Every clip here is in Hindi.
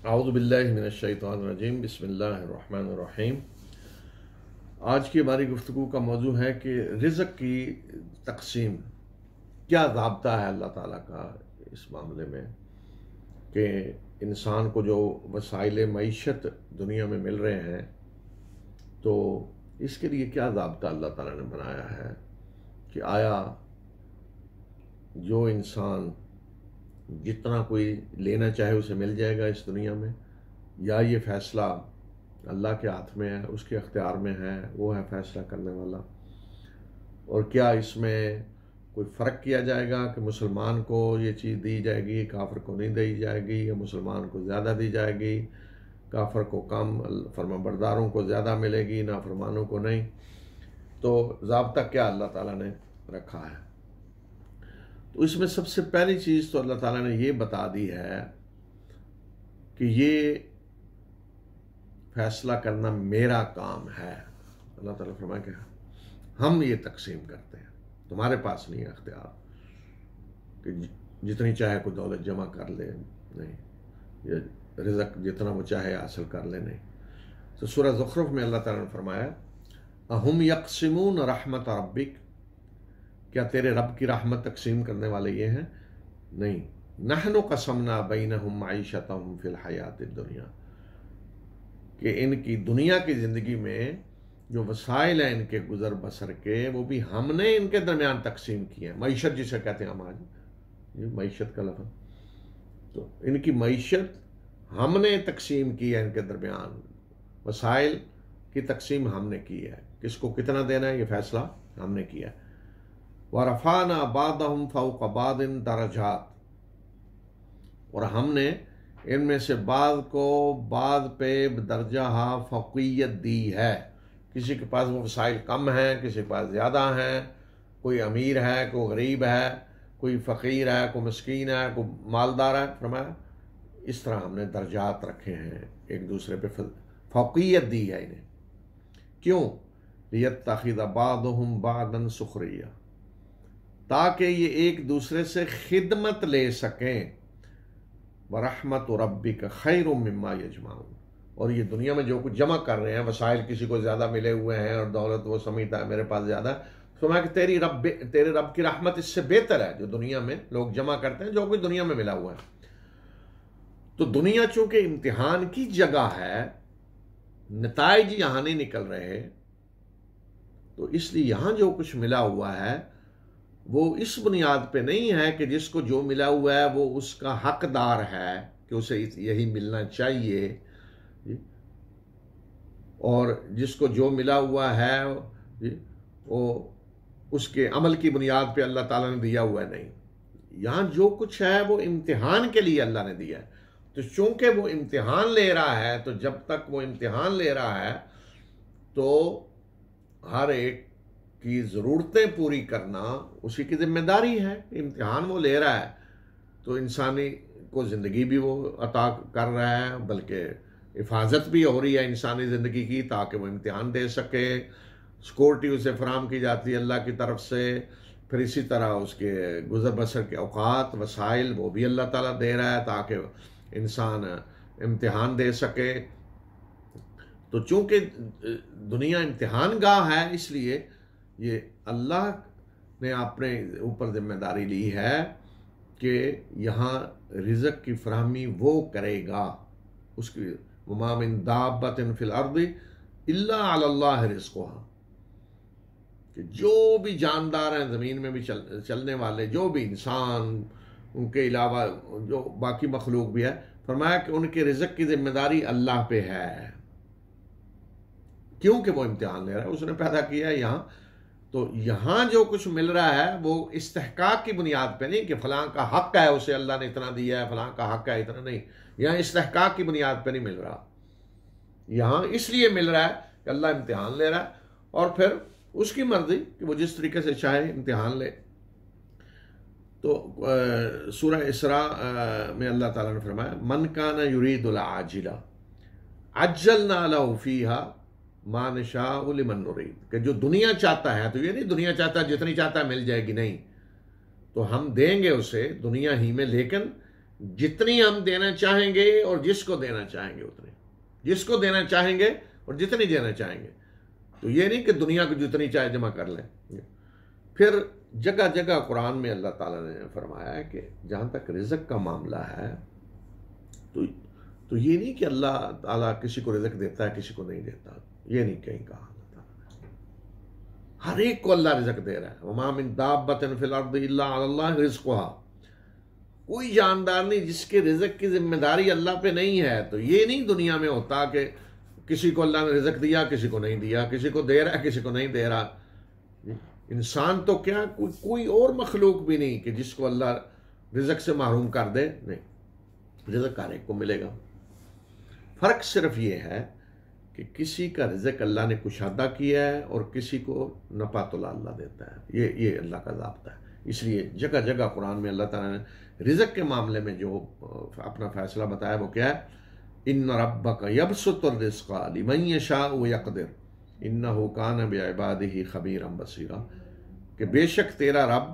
औज़ु बिल्लाहि मिनश शैतानिर रजीम बिस्मिल्लाहिर रहमानिर रहीम। आज की हमारी गुफ्तगू का मौजू है कि रिज़्क़ की तक़सीम, क्या ज़ाब्ता है अल्लाह ताला का इस मामले में कि इंसान को जो वसाइल मईशत दुनिया में मिल रहे हैं, तो इसके लिए क्या ज़ाब्ता अल्लाह ताला ने बनाया है कि आया जो इंसान जितना कोई लेना चाहे उसे मिल जाएगा इस दुनिया में, या ये फ़ैसला अल्लाह के हाथ में है, उसके अख्तियार में है, वो है फ़ैसला करने वाला। और क्या इसमें कोई फ़र्क किया जाएगा कि मुसलमान को ये चीज़ दी जाएगी, काफ़िर को नहीं दी जाएगी, या मुसलमान को ज़्यादा दी जाएगी, काफ़िर को कम, फरमाबरदारों को ज़्यादा मिलेगी, नाफरमानों को नहीं। तो ज़ाब्ता क्या अल्लाह ताला ने रखा है? तो इसमें सबसे पहली चीज़ तो अल्लाह ताला ने ये बता दी है कि ये फैसला करना मेरा काम है। अल्लाह ताला फरमाया कि हम ये तकसीम करते हैं, तुम्हारे पास नहीं है अख्तियार कि जितनी चाहे कोई दौलत जमा कर ले, नहीं, या रिज़्क़ जितना वो चाहे हासिल कर ले, नहीं। तो सूरह ज़ुख़रुफ़ में अल्लाह ताला ने फरमाया, अहुम यक़सिमून रहमत रब्बिक, क्या तेरे रब की रहमत तकसीम करने वाले ये हैं? नहीं। नहनु क़समना बैनहुम मईशतहुम फ़िल हयातिद दुनिया, कि इनकी दुनिया की ज़िंदगी में जो वसाइल हैं इनके गुज़र बसर के, वो भी हमने इनके दरमियान तकसीम किए हैं। मईशत जिसे कहते हैं हम आज, ये मईशत का लफ्ज़, तो इनकी मईशत हमने तकसीम की है, इनके दरमियान वसाइल की तकसीम हमने की है। किसको कितना देना है ये फ़ैसला हमने किया है। वरफ़ाना बादहुम फ़ौक़ बादिन दरजात, और हमने इनमें से बाद को बाद पे दर्जा फ़ौक़ियत दी है। किसी के पास वो वसाइल कम हैं, किसी के पास ज़्यादा हैं, कोई अमीर है, कोई गरीब है, कोई फ़कीर है, कोई मस्कीन है, कोई मालदार है। फरमाया इस तरह हमने दर्जात रखे हैं, एक दूसरे पे फ़ौक़ियत दी है इन्हें। क्यों? लियत्तख़िज़ बादुहुम बादन सुख़रिया, ताकि ये एक दूसरे से खिदमत ले सकें। वरहमत रब्बिक खैरुम मिम्मा यजमाऊन, और ये दुनिया में जो कुछ जमा कर रहे हैं वसाइल, किसी को ज़्यादा मिले हुए हैं और दौलत वो समझता है मेरे पास ज़्यादा, तो मैं कि तेरे रब की रहमत इससे बेहतर है जो दुनिया में लोग जमा करते हैं, जो कुछ दुनिया में मिला हुआ है। तो दुनिया चूंकि इम्तिहान की जगह है, नताइज यहाँ नहीं निकल रहे, तो इसलिए यहाँ जो कुछ मिला हुआ है वो इस बुनियाद पे नहीं है कि जिसको जो मिला हुआ है वो उसका हकदार है कि उसे यही मिलना चाहिए, और जिसको जो मिला हुआ है वो उसके अमल की बुनियाद पे अल्लाह ताला ने दिया हुआ है। नहीं, यहाँ जो कुछ है वो इम्तिहान के लिए अल्लाह ने दिया है। तो चूंकि वो इम्तिहान ले रहा है, तो जब तक वो इम्तिहान ले रहा है तो हर एक की ज़रूरतें पूरी करना उसी की जिम्मेदारी है। इम्तिहान वो ले रहा है तो इंसानी को ज़िंदगी भी वो अता कर रहा है, बल्कि हिफाजत भी हो रही है इंसानी ज़िंदगी की, ताकि वो इम्तिहान दे सके। सिक्योरिटी उसे फराम की जाती है अल्लाह की तरफ से। फिर इसी तरह उसके गुज़र बसर के औकात वसाइल वो भी अल्लाह ताला दे रहा है ताकि इंसान इम्तिहान दे सके। तो चूँकि दुनिया इम्तिहान गाह है, इसलिए ये अल्लाह ने अपने ऊपर जिम्मेदारी ली है कि यहाँ रिज़्क़ की फराहमी वो करेगा। उसकी वमा मिन दाब्बतिन फिल अर्दि इल्ला अलल्लाहि रिज़्क़ुहा, कि जो भी जानदार हैं ज़मीन में भी चलने वाले, जो भी इंसान, उनके अलावा जो बाकी मखलूक भी है, फरमाया कि उनके रिज़्क़ की जिम्मेदारी अल्लाह पे है, क्योंकि वो इम्तिहान ले रहा है, उसने पैदा किया है यहाँ। तो यहाँ जो कुछ मिल रहा है वो इस्तेहकाक की बुनियाद पे नहीं कि फ़लाँ का हक़ है उसे अल्लाह ने इतना दिया है, फ़लाँ का हक़ है इतना, नहीं। यहाँ इस्तेहकाक की बुनियाद पे नहीं मिल रहा, यहाँ इसलिए मिल रहा है कि अल्लाह इम्तिहान ले रहा है और फिर उसकी मर्ज़ी कि वो जिस तरीके से चाहे इम्तिहान ले। तो सूरह इसरा में अल्लाह ताला ने फरमाया, मन काना युरीदुल आजिला अज्जलना लहू फ़ीहा मा नशाउ लिमन नुरीद, कि जो दुनिया चाहता है, तो ये नहीं दुनिया चाहता जितनी चाहता है मिल जाएगी, नहीं, तो हम देंगे उसे दुनिया ही में, लेकिन जितनी हम देना चाहेंगे और जिसको देना चाहेंगे उतनी, जिसको देना चाहेंगे और जितनी देना चाहेंगे। तो ये नहीं कि दुनिया को जितनी चाहे जमा कर लें। फिर जगह जगह कुरान में अल्लाह ताला ने फरमाया है कि जहाँ तक रिज़्क़ का मामला है तो ये नहीं कि अल्लाह ताला किसी को रिज़्क़ देता है किसी को नहीं देता, ये नहीं कहीं कहा। हर एक को अल्लाह रिज़्क़ दे रहा है। वमा मिन दाब्बतिन फिल अर्दि इल्ला अलल्लाह रिज़्क़ुहा, कोई जानदार नहीं जिसके रिज़्क़ की जिम्मेदारी अल्लाह पे नहीं है। तो ये नहीं दुनिया में होता कि किसी को अल्लाह ने रिज़्क़ दिया किसी को नहीं दिया, किसी को दे रहा है किसी को नहीं दे रहा। इंसान तो क्या कोई और मखलूक भी नहीं कि जिसको अल्लाह रिज़्क़ से महरूम कर दे, नहीं, रिज़्क़ हर एक को मिलेगा। फ़र्क सिर्फ ये है कि किसी का रिज़्क़ अल्लाह ने कुशादा किया है और किसी को नपातुला अल्लाह देता है। ये अल्लाह का ज़ाब्ता है। इसलिए जगह जगह कुरान में अल्लाह ताला ने रिज़्क़ के मामले में जो अपना फैसला बताया वो क्या है, इन्न रब्बका यबसुतुर रिज़्क़ा लिमन यशाअ व यक़दिर इन्नहु कान बिइबादिही खबीरन बसीरा, कि बेशक तेरा रब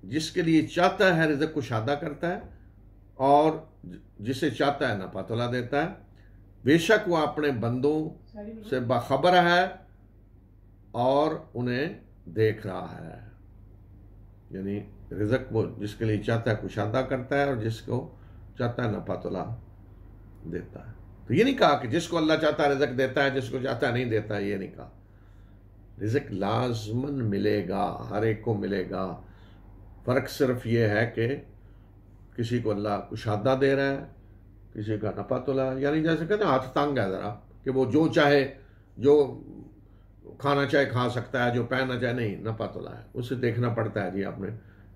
जिसके लिए चाहता है रिज़्क़ कुशादा करता है और जिसे चाहता है नपातुला देता है। बेशक वो अपने बंदों से बाखबर है और उन्हें देख रहा है। यानी रिज़्क़ वो जिसके लिए चाहता है कुशादा करता है और जिसको चाहता है नपातुला देता है। तो ये नहीं कहा कि जिसको अल्लाह चाहता है रिज़्क़ देता है, जिसको चाहता है नहीं देता है, ये नहीं कहा। रिज़्क़ लाज़मन मिलेगा, हर एक को मिलेगा। फ़र्क सिर्फ ये है कि किसी को अल्लाह कुशादा दे रहा है किसी का नपातुला, यानी जैसे कहते हैं हाथ तंग है ज़रा कि वो जो चाहे जो खाना चाहे खा सकता है, जो पहनना चाहे नहीं, नपातुला है। उसे देखना पड़ता है जी, आपने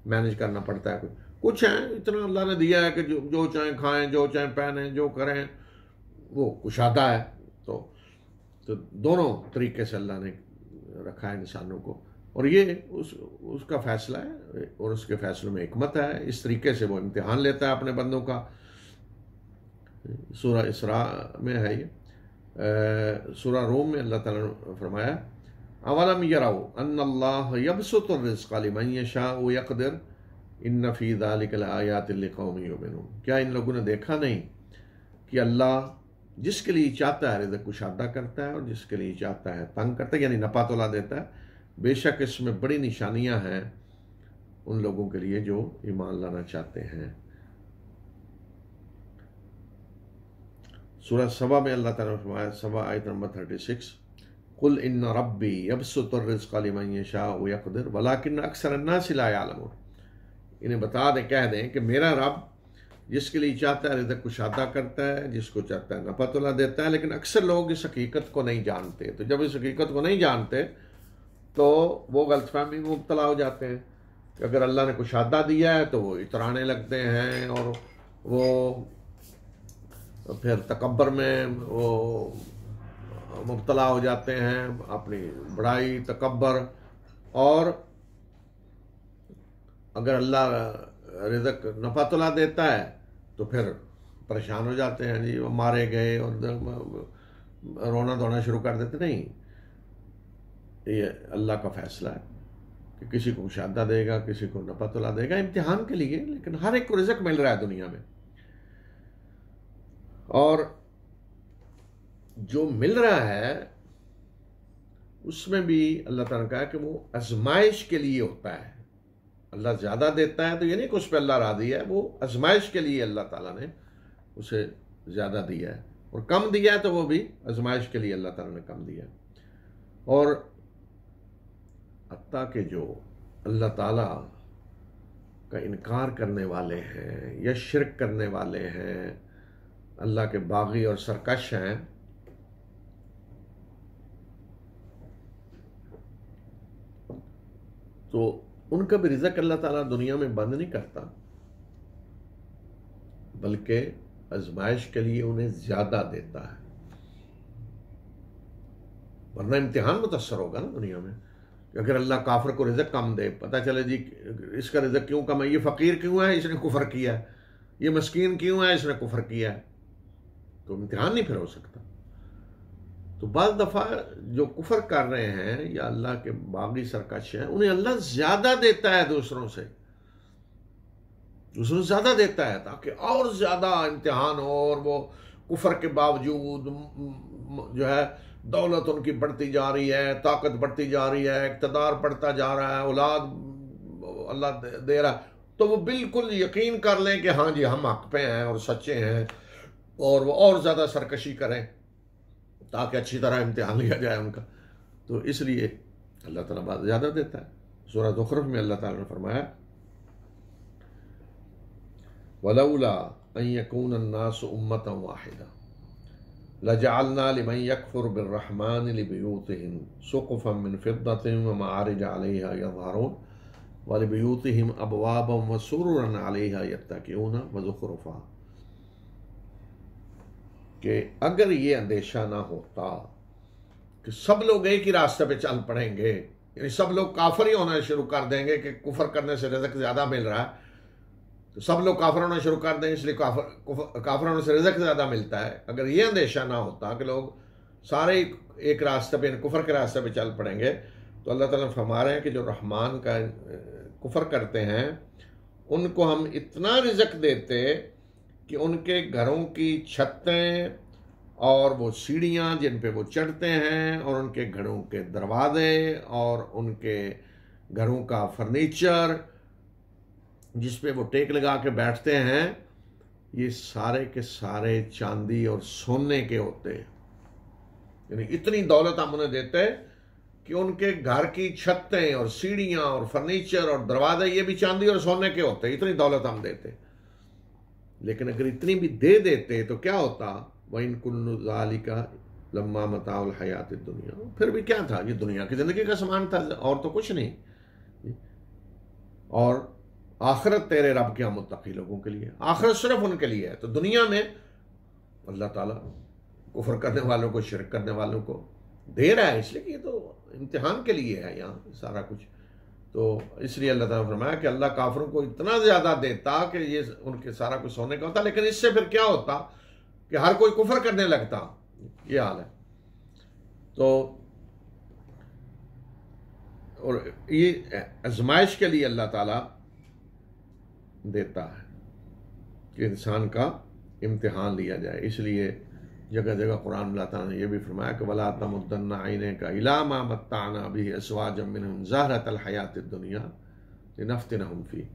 मैनेज करना पड़ता है। कुछ है इतना अल्लाह ने दिया है कि जो चाहे खाएं, जो चाहे पहनें, जो करें, वो कुशादा है। तो दोनों तरीके से अल्लाह ने रखा है इंसानों को, और ये उसका फैसला है और उसके फैसलों में हिकमत है। इस तरीके से वो इम्तिहान लेता है अपने बंदों का। सूरह इसरा में है ये, सूरह रूम में अल्लाह ताला ने फरमाया, अवलम यरौ अन्नल्लाह यबसुतुर रिज़्क़ लिमन यशाअ व यक़दिर इन्न फ़ी ज़ालिका लआयातिन लिक़ौमिन युमिनून। क्या इन लोगों ने देखा नहीं कि अल्लाह जिसके लिए चाहता है रिज़्क़ कुशादा करता है और जिसके लिए चाहता है तंग करता है, यानी नपातुला देता है। बेशक इसमें बड़ी निशानियां हैं उन लोगों के लिए जो ईमान लाना चाहते हैं। सूरह सबा में अल्लाह ताला ने फरमाया, सबा आयत नंबर 36, कुल इन्न रब्बी यबसुतुर रिज़्क़ लिमन यशाअ व यक़दिर वलाकिन्न अक्सरन नासि ला यअलमून। इन्हें बता दें, कह दें कि मेरा रब जिसके लिए चाहता है रिज़्क़ कुशादा करता है, जिसको चाहता है नपातुला देता है, लेकिन अक्सर लोग इस हकीकत को नहीं जानते। तो जब इस हकीकत को नहीं जानते तो वो गलतफहमी में मुब्तला हो जाते हैं कि अगर अल्लाह ने कुशादा दिया है तो वो इतराने लगते हैं और वो फिर तकब्बर में वो मुब्तला हो जाते हैं, अपनी बड़ाई तकब्बर। और अगर अल्लाह रिज़्क़ नफातुल्ला देता है तो फिर परेशान हो जाते हैं, जी वो मारे गए और रोना धोना शुरू कर देते। नहीं, ये अल्लाह का फैसला है कि किसी को शादा देगा, किसी को नफातुल्ला देगा, इम्तिहान के लिए। लेकिन हर एक को रिज़्क़ मिल रहा है दुनिया में, और जो मिल रहा है उसमें भी अल्लाह ताला ने कहा कि वो आजमाइश के लिए होता है। अल्लाह ज़्यादा देता है तो ये नहीं कि उस पर अल्लाह राज़ी है, वो आजमाइश के लिए अल्लाह ताला ने उसे ज़्यादा दिया है, और कम दिया है तो वो भी आजमाइश के लिए अल्लाह ताला ने कम दिया। और हत्ता कि जो अल्लाह ताला का इनकार करने वाले हैं या शिरक करने वाले हैं, अल्लाह के बागी और सरकश हैं, तो उनका भी रिज़्क़ अल्लाह ताला दुनिया में बंद नहीं करता, बल्कि आजमाइश के लिए उन्हें ज़्यादा देता है। वरना इम्तिहान मुतस्सर होगा ना दुनिया में कि अगर अल्लाह काफिर को रिज़्क़ कम दे, पता चले जी इसका रिज़्क़ क्यों कम है, ये फ़कीर क्यों है, इसने कुफ़र किया है, ये मस्कीन क्यों है, इसने कुफ़र किया है, तो इम्तिहान नहीं फिर हो सकता। तो बाज़ दफ़ा जो कुफ़र कर रहे हैं या अल्लाह के बागी सरकश हैं, उन्हें अल्लाह ज़्यादा देता है दूसरों से। उसमें ज़्यादा देता है ताकि और ज़्यादा इम्तिहान हो, और वो कुफर के बावजूद जो है दौलत उनकी बढ़ती जा रही है, ताकत बढ़ती जा रही है, इक़्तिदार बढ़ता जा रहा है, औलाद अल्लाह दे रहा है, तो वो बिल्कुल यकीन कर लें कि हाँ जी हम हक पे हैं और सच्चे हैं, और वो और ज़्यादा सरकशी करें ताकि अच्छी तरह इम्तिहान लिया जाए उनका। तो इसलिए अल्लाह ताला बात ज़्यादा देता है। सूरह ज़ुख़रुफ़ में अल्लाह ताला ने फरमाया, वलौला अन यकून अन्नासु उम्मतन वाहिदा लजअलना लिमन यकफुर बिर्रहमान लिबयूतिहिम सुक़ुफ़न मिन फ़िद्दतिन व मआरिज अलैहा यज़हरून व लिबयूतिहिम अबवाबन व सुरुरन अलैहा यत्तकिऊन व ज़ुख़रुफ़ा। कि अगर ये अंदेशा ना होता कि सब लोग एक ही रास्ते पे चल पड़ेंगे, यानी सब लोग काफिर ही होना शुरू कर देंगे कि कुफर करने से रिज़्क़ ज़्यादा मिल रहा है, तो सब लोग काफिर होना शुरू कर देंगे इसलिए काफिर होने से रिज़्क़ ज़्यादा मिलता है। अगर ये अंदेशा ना होता कि लोग सारे एक रास्ते पे, कुफर के रास्ते पे चल पड़ेंगे, तो अल्लाह ताला फरमा रहे हैं कि जो रहमान का कुफर करते हैं उनको हम इतना रिज़्क़ देते कि उनके घरों की छतें और वो सीढ़ियाँ जिन पे वो चढ़ते हैं और उनके घरों के दरवाजे और उनके घरों का फर्नीचर जिस पे वो टेक लगा के बैठते हैं, ये सारे के सारे चांदी और सोने के होते हैं। यानी इतनी दौलत हम उन्हें देते कि उनके घर की छतें और सीढ़ियाँ और फर्नीचर और दरवाजे ये भी चांदी और सोने के होते, इतनी दौलत हम देते। लेकिन अगर इतनी भी दे देते तो क्या होता, वइन कुल्लु ज़ालिका लम्मा मताउल हयात दुनिया, फिर भी क्या था, ये दुनिया की ज़िंदगी का सामान था और तो कुछ नहीं। और आखिरत तेरे रब के मुत्तकी लोगों के लिए, आखिरत सिर्फ उनके लिए है। तो दुनिया में अल्लाह ताला कुफर करने वालों को, शिरक करने वालों को दे रहा है इसलिए कि ये तो इम्तिहान के लिए है यहाँ सारा कुछ। तो इसलिए अल्लाह ताला फरमाया कि अल्लाह काफिरों को इतना ज़्यादा देता कि ये उनके सारा कुछ सोने का होता, लेकिन इससे फिर क्या होता कि हर कोई कुफर करने लगता। ये हाल है। तो और ये आजमाइश के लिए अल्लाह ताला देता है कि इंसान का इम्तिहान लिया जाए। इसलिए जगह जगह कुरान में अल्लाह ताला ने यह भी फरमाया कि वला तमुद्दन्ना ऐनैका इला मा मत्ताअना बिही अज़वाजम मिनहुम ज़हरतल हयातिद दुनिया लिनफ्तिनहुम फीह,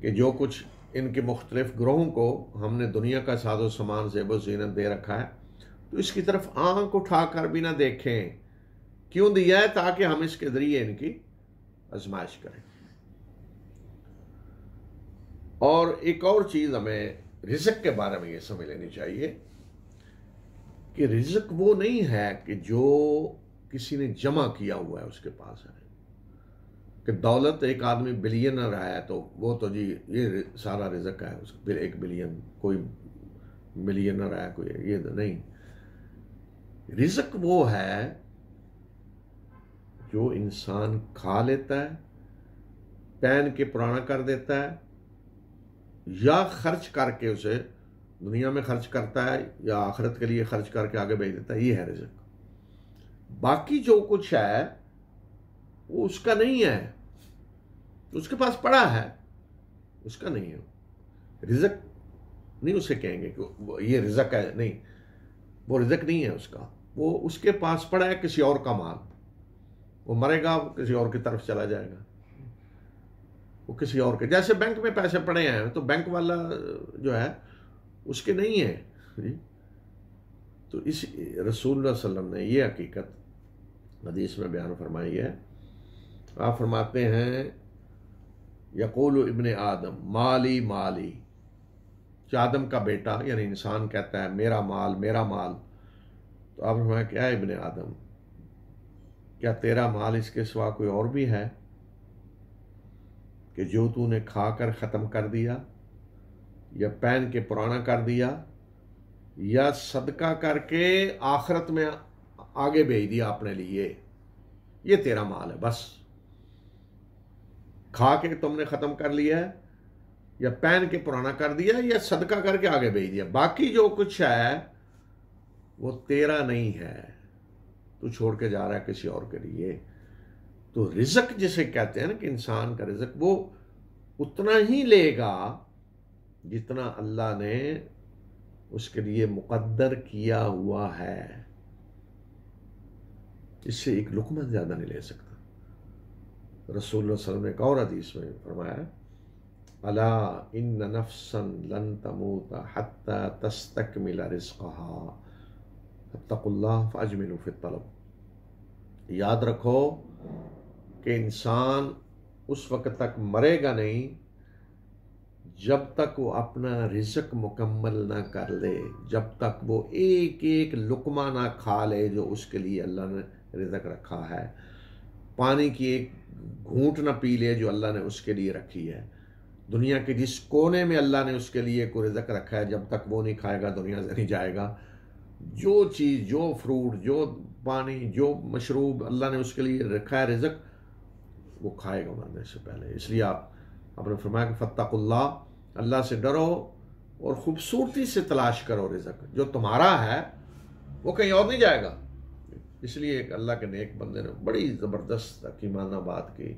कि जो कुछ इनके मुख्तलिफ ग्रोहों को हमने दुनिया का साजो सामान ज़ेब ज़ीनत दे रखा है, तो इसकी तरफ आंख उठाकर भी ना देखें। क्यों दिया है? ताकि हम इसके ज़रिए इनकी आजमाइश करें। और एक और चीज़ हमें रिज़्क़ के बारे में ये समझ लेनी चाहिए कि रिज़्क़ वो नहीं है कि जो किसी ने जमा किया हुआ है उसके पास है, कि दौलत एक आदमी बिलियनर है तो वो तो जी ये सारा रिज़्क़ है उसका, 1 बिलियन, कोई मिलियनर है कोई, ये नहीं। रिज़्क़ वो है जो इंसान खा लेता है, पहन के पुराना कर देता है, या खर्च करके उसे दुनिया में खर्च करता है या आखिरत के लिए खर्च करके आगे भेज देता है। ये है रिज़्क़। बाकी जो कुछ है वो उसका नहीं है, उसके पास पड़ा है, उसका नहीं है। रिज़्क़ नहीं उसे कहेंगे कि ये रिज़्क़ है, नहीं, वो रिज़्क़ नहीं है उसका, वो उसके पास पड़ा है किसी और का माल। वो मरेगा, वो किसी और की तरफ चला जाएगा, वो किसी और के, जैसे बैंक में पैसे पड़े हैं तो बैंक वाला जो है उसके नहीं है। तो इस रसूलुल्लाह सल्लल्लाहु अलैहि वसल्लम ने ये हकीकत हदीस में बयान फरमाई है। आप फरमाते हैं यक़ूलु इब्ने आदम माली माली, कि आदम का बेटा यानी इंसान कहता है मेरा माल मेरा माल। तो आप फरमाया क्या है इब्ने आदम, क्या तेरा माल इसके सिवा कोई और भी है कि जो तूने खाकर ख़त्म कर दिया, या पहन के पुराना कर दिया, या सदका करके आखिरत में आगे भेज दिया अपने लिए, ये तेरा माल है। बस खा के तुमने ख़त्म कर लिया है, या पहन के पुराना कर दिया, या सदका करके आगे भेज दिया। बाकी जो कुछ है वो तेरा नहीं है, तू छोड़ के जा रहा है किसी और के लिए। तो रिज़्क़ जिसे कहते हैं ना कि इंसान का रिज़्क़, वो उतना ही लेगा जितना अल्लाह ने उसके लिए मुकद्दर किया हुआ है। इससे एक लुक़मा ज़्यादा नहीं ले सकता। रसूलुल्लाह सल्लल्लाहु अलैहि वसल्लम ने एक और हदीस में फरमाया, अला इन्न नफ्सन लन तमूत हत्ता तस्तकमिल रिज़्क़हा फत्तकुल्लाह फअजमिलू फित्तलब। याद रखो कि इंसान उस वक्त तक मरेगा नहीं जब तक वो अपना रिज़्क़ मुकम्मल ना कर ले, जब तक वो एक एक लुक़मा ना खा ले जो उसके लिए अल्लाह ने रिज़्क़ रखा है, पानी की एक घूंट ना पी ले जो अल्लाह ने उसके लिए रखी है। दुनिया के जिस कोने में अल्लाह ने उसके लिए कोई रिज़्क़ रखा है, जब तक वो नहीं खाएगा दुनिया से नहीं जाएगा। जो चीज़, जो फ्रूट, जो पानी, जो मशरूब अल्लाह ने उसके लिए रखा है रिज़्क़, वो खाएगा मरने से पहले। इसलिए आपने फरमाया कि फत्तकुल्लाह, अल्लाह से डरो और ख़ूबसूरती से तलाश करो रिज़्क़। जो तुम्हारा है वो कहीं और नहीं जाएगा। इसलिए एक अल्लाह के नेक बंदे ने बड़ी ज़बरदस्त हकीमाना बात की।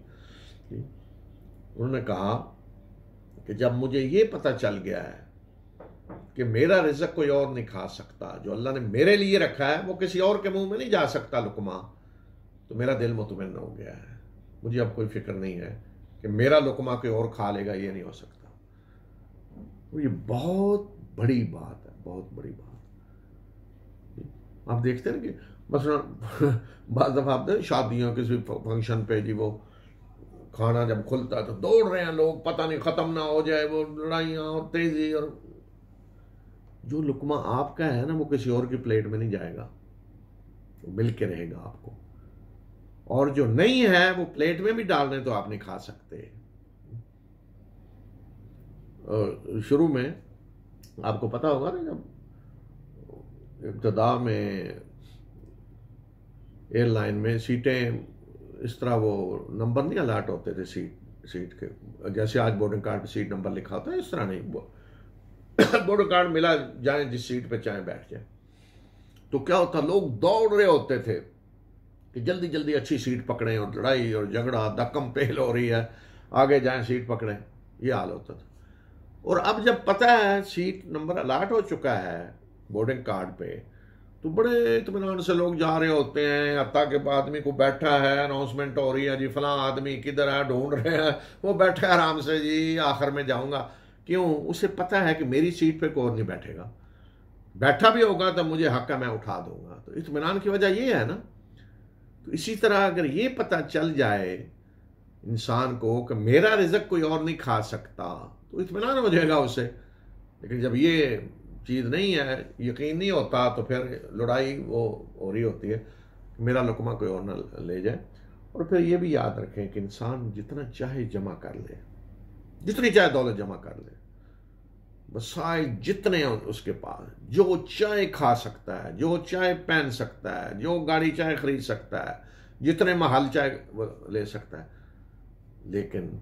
उन्होंने कहा कि जब मुझे ये पता चल गया है कि मेरा रिज़्क़ कोई और नहीं खा सकता, जो अल्लाह ने मेरे लिए रखा है वो किसी और के मुंह में नहीं जा सकता लुक़मा, तो मेरा दिल मुतमईन हो गया है। मुझे अब कोई फिक्र नहीं है कि मेरा लुक़मा कोई और खा लेगा, ये नहीं हो सकता। और ये बहुत बड़ी बात है, बहुत बड़ी बात। आप देखते हैं कि मसलन बाज़ दफ़ा आप शादियों किसी फंक्शन पे जी वो खाना जब खुलता है तो दौड़ रहे हैं लोग, पता नहीं ख़त्म ना हो जाए, वो लड़ाइयाँ और तेज़ी। और जो लुक़मा आपका है ना वो किसी और की प्लेट में नहीं जाएगा, वो मिल के रहेगा आपको। और जो नहीं है वो प्लेट में भी डालने तो आप नहीं खा सकते। शुरू में आपको पता होगा ना, जब इब्तदा में एयरलाइन में सीटें इस तरह वो नंबर नहीं अलाट होते थे सीट के, जैसे आज बोर्डिंग कार्ड पे सीट नंबर लिखा होता है, इस तरह नहीं। बोर्डिंग कार्ड मिला, जाए जिस सीट पे चाहे बैठ जाए। तो क्या होता, लोग दौड़ रहे होते थे कि जल्दी जल्दी अच्छी सीट पकड़ें, और लड़ाई और झगड़ा, धक्कम पेल हो रही है, आगे जाएं सीट पकड़ें, ये हाल होता था। और अब जब पता है सीट नंबर अलाट हो चुका है बोर्डिंग कार्ड पे, तो बड़े इत्मीनान से लोग जा रहे होते हैं। हत्ता के आदमी को बैठा है, अनाउंसमेंट हो रही है जी, फलां आदमी किधर है, ढूंढ रहे हैं, वो बैठा है आराम से जी, आखिर में जाऊंगा। क्यों? उसे पता है कि मेरी सीट पे कोई नहीं बैठेगा, बैठा भी होगा तो मुझे हक है, मैं उठा दूंगा। तो इत्मीनान की वजह ये है ना। तो इसी तरह अगर ये पता चल जाए इंसान को कि मेरा रिज़्क़ कोई और नहीं खा सकता, तो इत्मीनान हो जाएगा उसे। लेकिन जब ये चीज़ नहीं है, यकीन नहीं होता, तो फिर लड़ाई वो हो रही होती है कि मेरा लुक़मा कोई और ना ले जाए। और फिर ये भी याद रखें कि इंसान जितना चाहे जमा कर ले, जितनी चाहे दौलत जमा कर ले, वसाइल जितने हैं उसके पास, जो चाहे खा सकता है, जो चाहे पहन सकता है, जो गाड़ी चाहे खरीद सकता है, जितने महल चाहे ले सकता है, लेकिन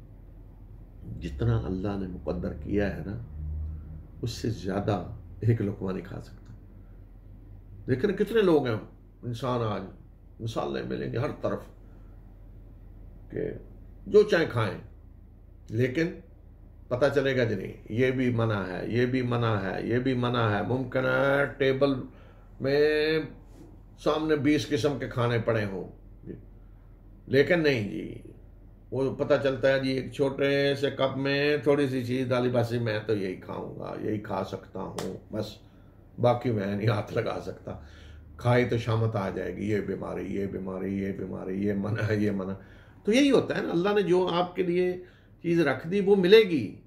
जितना अल्लाह ने मुकद्दर किया है ना, उससे ज़्यादा एक लुक़मा नहीं खा सकता। लेकिन कितने लोग हैं इंसान, आज मिसालें मिलेंगे हर तरफ कि जो चाहे खाएं, लेकिन पता चलेगा जी नहीं, ये भी मना है, ये भी मना है, ये भी मना है। मुमकिन है टेबल में सामने 20 किस्म के खाने पड़े हों, लेकिन नहीं जी, वो पता चलता है जी एक छोटे से कप में थोड़ी सी चीज़ डाली, बस मैं तो यही खाऊंगा, यही खा सकता हूँ, बस बाकी मैं नहीं हाथ लगा सकता। खाई तो शामत आ जाएगी, ये बीमारी, ये बीमारी, ये बीमारी, ये मना है, ये मना। तो यही होता है ना, अल्लाह ने जो आपके लिए चीज़ रख दी वो मिलेगी,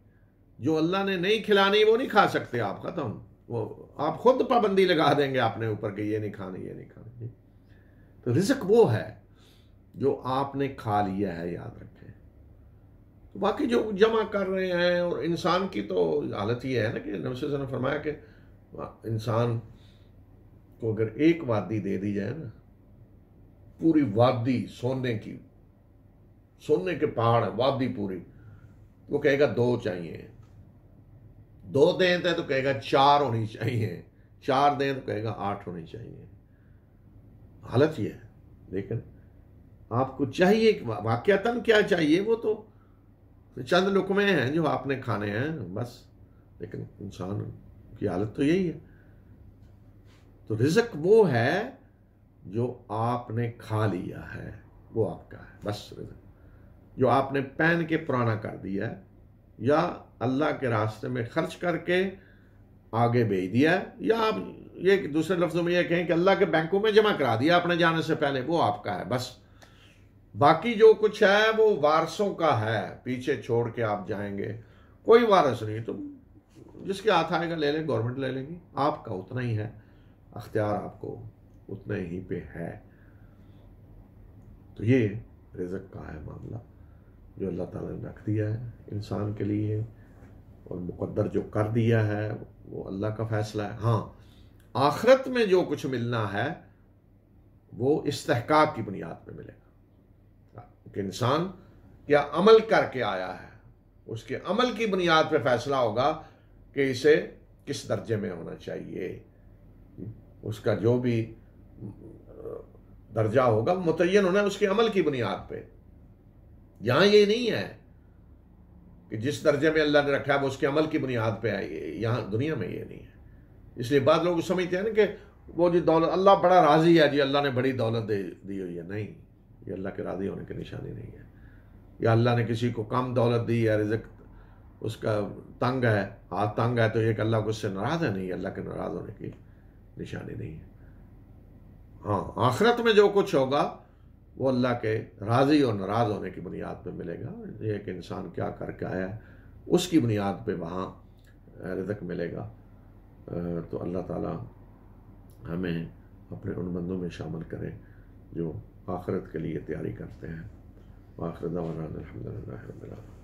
जो अल्लाह ने नहीं खिलानी वो नहीं खा सकते आप, खत्म। वो आप खुद पाबंदी लगा देंगे अपने ऊपर कि ये नहीं खानी, ये नहीं खानी। तो रिज़्क़ वो है जो आपने खा लिया है, याद रखें। तो बाकी जो जमा कर रहे हैं, और इंसान की तो हालत ये है ना कि नबी सल्लल्लाहु अलैहि वसल्लम ने फरमाया कि इंसान को अगर एक वादी दे दी जाए ना, पूरी वादी सोने की, सोने के पहाड़ है वादी पूरी, वो कहेगा 2 चाहिए, 2 दें तो कहेगा 4 होनी चाहिए, 4 दें तो कहेगा 8 होनी चाहिए। हालत ये है। लेकिन आपको चाहिए, वाकयातन क्या चाहिए, वो तो चंद लुकमे हैं जो आपने खाने हैं बस, लेकिन इंसान की हालत तो यही है। तो रिज़्क वो है जो आपने खा लिया है, वो आपका है बस। रिज़्क जो आपने पहन के पुराना कर दिया है या अल्लाह के रास्ते में खर्च करके आगे भेज दिया है, या आप ये दूसरे लफ्ज़ों में ये कहें कि अल्लाह के बैंकों में जमा करा दिया आपने जाने से पहले, वो आपका है बस। बाकी जो कुछ है वो वारसों का है, पीछे छोड़ के आप जाएंगे, कोई वारस नहीं, तो जिसके हाथ आएगा ले ले, गवर्नमेंट ले लेगी, आपका उतना ही है, अख्तियार आपको उतने ही पे है। तो ये रिज़्क का है मामला जो अल्लाह ताला ने रख दिया है इंसान के लिए, और मुक़द्दर जो कर दिया है वो अल्लाह का फैसला है। हाँ, आखिरत में जो कुछ मिलना है वो इस्तेहकाक की बुनियाद पे मिलेगा कि इंसान क्या अमल करके आया है, उसके अमल की बुनियाद पे फैसला होगा कि इसे किस दर्जे में होना चाहिए। उसका जो भी दर्जा होगा मुतय्यन होना है उसके अमल की बुनियाद पे। यहां ये नहीं है कि जिस दर्जे में अल्लाह ने रखा है वो उसके अमल की बुनियाद पे है, यहां दुनिया में ये नहीं है। इसलिए बाद लोग समझते हैं ना कि वो जी दौलत, अल्लाह बड़ा राजी है जी, अल्लाह ने बड़ी दौलत दी हुई है। नहीं, ये अल्लाह के राजी होने की निशानी नहीं है। या अल्लाह ने किसी को कम दौलत दी है, रिज़्क उसका तंग है, हाथ तंग है, तो एक अल्लाह को उससे नाराज है, नहीं, अल्लाह के नाराज होने की निशानी नहीं है। हाँ, आखिरत में जो कुछ होगा वो अल्लाह के राजी और नाराज होने की बुनियाद पे मिलेगा। एक इंसान क्या करके आया है उसकी बुनियाद पे वहाँ रिज़्क मिलेगा। तो अल्लाह ताला हमें अपने उन बंदों में शामिल करें जो आखिरत के लिए तैयारी करते हैं। आखिर दावाना अल्हम्दुलिल्लाहि रब्बिल आलमीन।